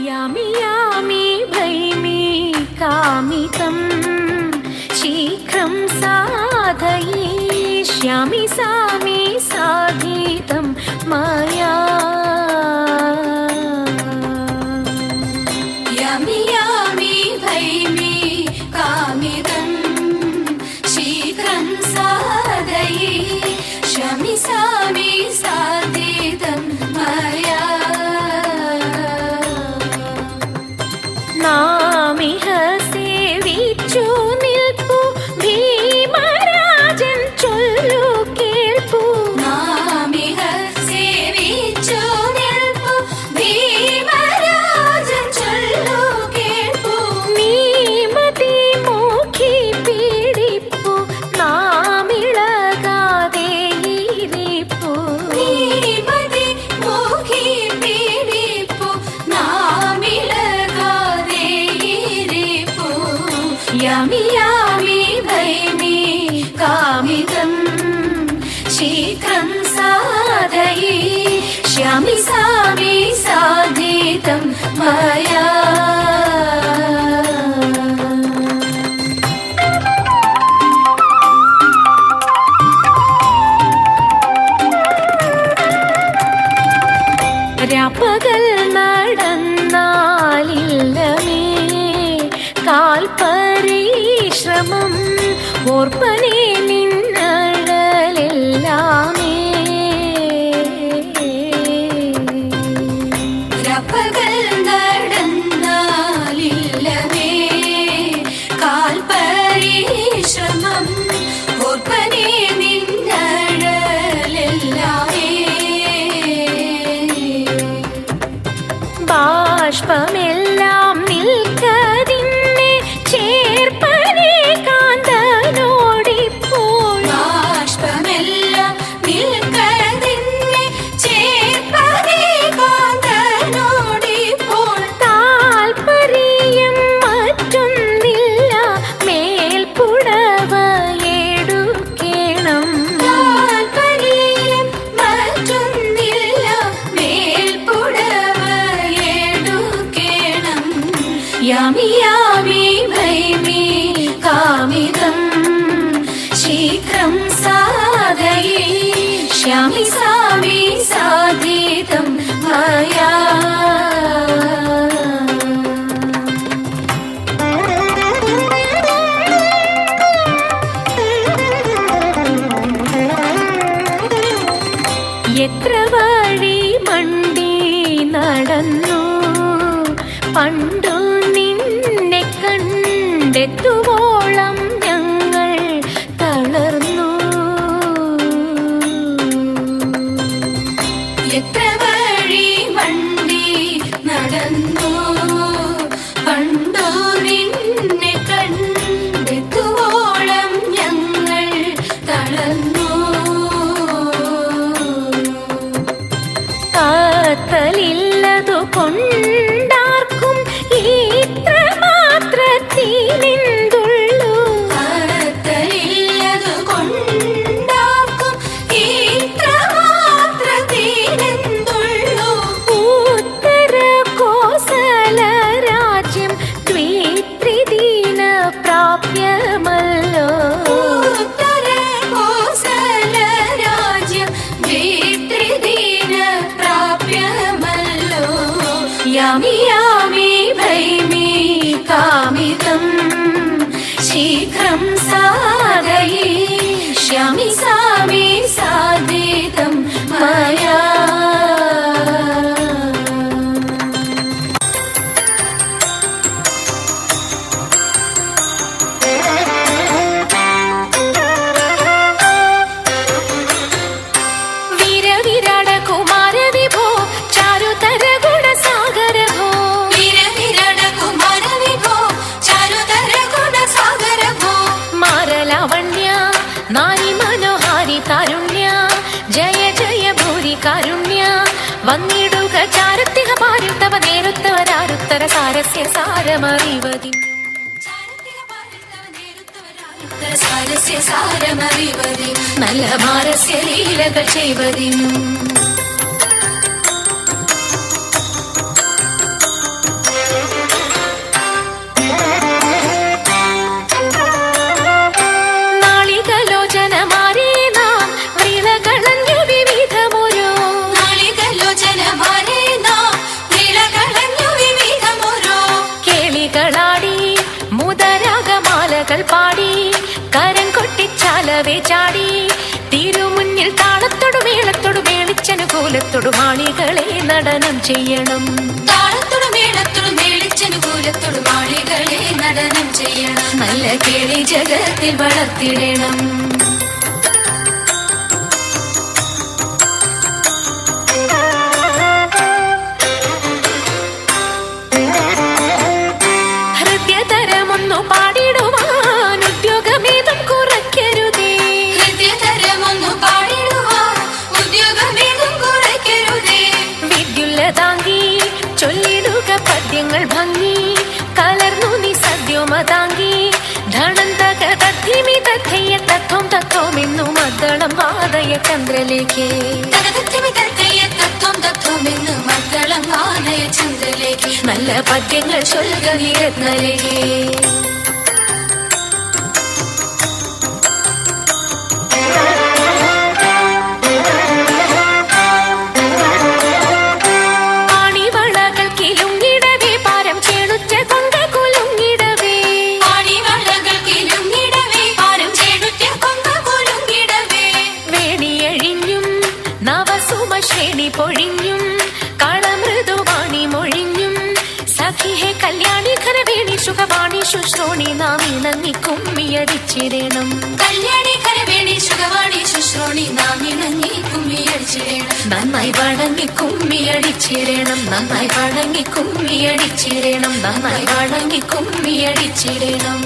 यामि यामि भैमि कामितं शीघ्रं साधयिष्यामि सामि साधितं मया। यामि यामि भैमि कामितं शीघ्रं साधयिष्यामि सामि साधितं मया। नामिह सेविच्चु निल्पु भीमराजन चोल्लु केल्पु। नामिह सेविच्चु निल्पु भीमराजन चोल्लु केल्पु। नीमति मोखि पीडिप्पु नामिळगादे इरिप्पु। नीमति मोखि पीडिप्पु नामिळगादे इरिप्पु। यामि यामि भैमि कामितं शीघ्रं साधयिष्यामि सामि साधितं मया। രാപ്പകൽ നടന്നാലില്ലമേ കാൽപരിശ്രമം ഓർപ്പനേ നിന്നഴലെല്ലാമേ. രാപ്പകൽ നടന്നാലില്ലമേ കാൽപരിശ്രമം ഓർപ്പനേ നിന്നഴലെല്ലാമേ. ബാഷ്പമെല്ലാം നിൽക്കതിന്നെ ചേർപ്പനേ കാന്തനോടിപ്പോൾ. ബാഷ്പമെല്ലാം നിൽക്കതിന്നെ ചേർപ്പനേ കാന്തനോടിപ്പോൾ. താൽപര്യം മറ്റൊന്നില്ല മേൽപ്പുടവ എടുക്കേണം. താൽപര്യം മറ്റൊന്നില്ല മേൽപ്പുടവ എടുക്കേണം. യാമി യാമി ഭൈമി കാമിതം ശീഘ്രം സാധയിഷ്യാമി സാമി സാധിതം മയാ. എത്ര വഴി മണ്ടി നടന്നു പണ്ടു നിന്നെ കണ്ടെത്തുവോളം ഞങ്ങൾ തളർന്നു. എത്ര വഴി മണ്ടി നടന്നു പണ്ടു നിന്നെ കണ്ടെത്തുവോളം ഞങ്ങൾ തളർന്നു. കാത്തലില്ലതു കൊണ്ടാർക്കും ഇത്ര മാത്രത്തിനെന്തുള്ളൂ. കാത്തലില്ലതു കൊണ്ടാർക്കും ഇത്ര മാത്രത്തിനെന്തുള്ളൂ. ഉത്തര കോസല രാജ്യം ദ്വിത്രിദിന പ്രാപ്യമല്ലോ. ഉത്തര കോസല രാജ്യം ദ്വിത്രിദിന പ്രാപ്യമല്ലോ. യാമി യാമി ഭൈമി കാമിതം ശീഘ്രം സാധയിഷ്യാമി സാമി സാധിതം മയാ. വീരവിരാട കുമാര വിഭോ ചാരുതര ഗുണസാഗര ഭോ. വീരവിരാട കുമാര വിഭോ ചാരുതര ഗുണസാഗര ഭോ. മാരലാവണ്യ നാരി മനോഹാരി താരുണ്യ ജയ ജയ ഭൂരി കാരുണ്യ. വന്നിടുക ചാരത്തിക പാരിൽ തവ നേരുത്തവരാരുത്തര സാരസ്യ സാരമറിവതി. സാരസ്യ സാരമറിവതി നല്ല മാരസ്യ ലീലകൾ ചെയ്വതിനും. ചൊല്ലവേ ചാടി തിരുമുന്നിൽ താളത്തോടു മേളത്തോടു മേളിച്ചനുകൂലത്തോടു മാളികളെ നടനം ചെയ്യണം. താളത്തോടു മേളത്തോടു മേളിച്ചനുകൂലത്തോടു മാളികളെ നടനം ചെയ്യണം. നല്ല കേളി ജഗത്തിൽ വളർത്തിടണം. ഹൃദയതരമൊന്നു പാടിടുവാൻ ഉദ്യോഗമേതും കുറയ്ക്കരുതേ. ഹൃദയതരമൊന്നു പാടിടുവാൻ ഉദ്യോഗമേതും കുറയ്ക്കരുതേ. വിദ്യുല്ലതാങ്കി ചൊല്ലിടുക പദ്യങ്ങൾ ഭംഗി കലർന്നു നീ സദ്യോമതാങ്കി ധണന്തക തദ്ധിമി തഥയ്യ തത്വം തത്വമെന്നു മദ്ദളം വാദയ ചന്ദ്രലേഖേ. നല്ല പദ്യങ്ങൾ ചൊല്ലുക നിരത്നലേഖേ. ആണിവളകൾ കിലുങ്ങിടവേ പാരം ചേണുറ്റ കൊങ്ക കുലുങ്ങിടവേ. ആണിവളകൾ കിലുങ്ങിടവേ പാരം ചേണുറ്റ കൊങ്ക കുലുങ്ങിടവേ. വേണിയഴിഞ്ഞും നവസുമ ശ്രേണി പൊഴിഞ്ഞും കളമൃദുവാണി മൊഴിഞ്ഞും സഖിഹേ കല്യാണി ഖരവേണി സുഖവാണി ശുശ്രോണി നാം ഇണങ്ങി കുമ്മിയടിച്ചിടണം. കല്യാണി ഖരവേണി സുഖവാണി ശുശ്രോണി നാം ഇണങ്ങി കുമ്മിയടിച്ചിടണം. നന്നായി വണങ്ങി കുമ്മിയടിച്ചിടണം. നന്നായി വണങ്ങി കുമ്മിയടിച്ചിടണം. നന്നായി വണങ്ങി കുമ്മിയടിച്ചിടണം.